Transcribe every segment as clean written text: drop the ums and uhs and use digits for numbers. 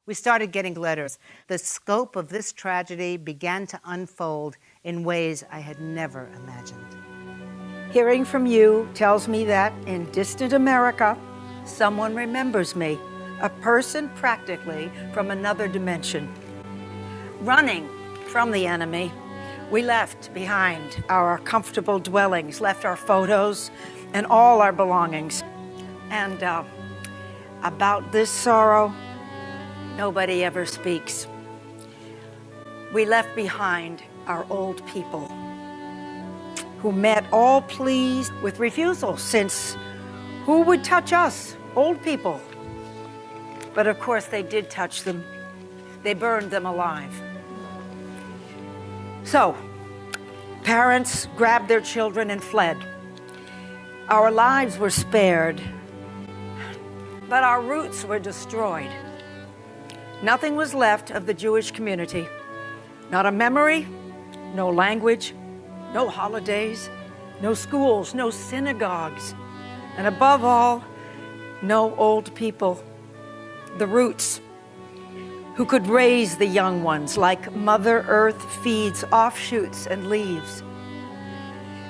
We started getting letters. The scope of this tragedy began to unfold in ways I had never imagined. Hearing from you tells me that in distant America, someone remembers me, a person practically from another dimension. Running from the enemy, we left behind our comfortable dwellings, left our photos and all our belongings. And about this sorrow, nobody ever speaks. We left behind our old people who met all pleased with refusal, since who would touch us, old people? But of course they did touch them. They burned them alive. So, parents grabbed their children and fled. Our lives were spared, but our roots were destroyed. Nothing was left of the Jewish community. Not a memory, no language, no holidays, no schools, no synagogues, and above all, no old people, the roots, who could raise the young ones like Mother Earth feeds offshoots and leaves.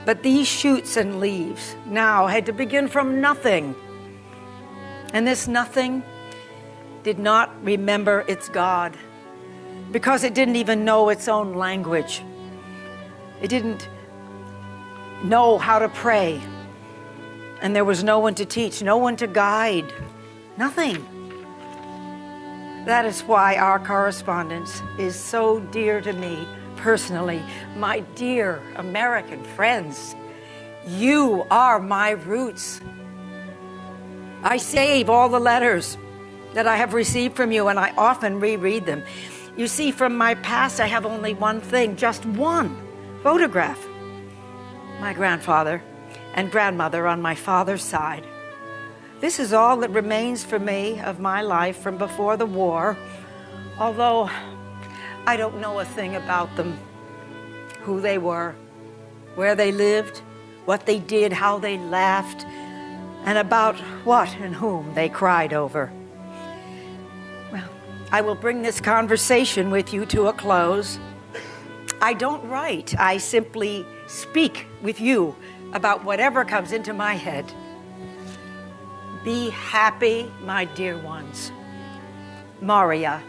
But these shoots and leaves now had to begin from nothing. And this nothing did not remember its God, because it didn't even know its own language. It didn't know how to pray. And there was no one to teach, no one to guide, nothing. That is why our correspondence is so dear to me personally. My dear American friends, you are my roots. I save all the letters that I have received from you, and I often reread them. You see, from my past, I have only one thing, just one photograph. My grandfather and grandmother on my father's side. This is all that remains for me of my life from before the war, although I don't know a thing about them, who they were, where they lived, what they did, how they laughed, and about what and whom they cried over. Well, I will bring this conversation with you to a close. I don't write, I simply speak with you about whatever comes into my head. Be happy, my dear ones. Maria.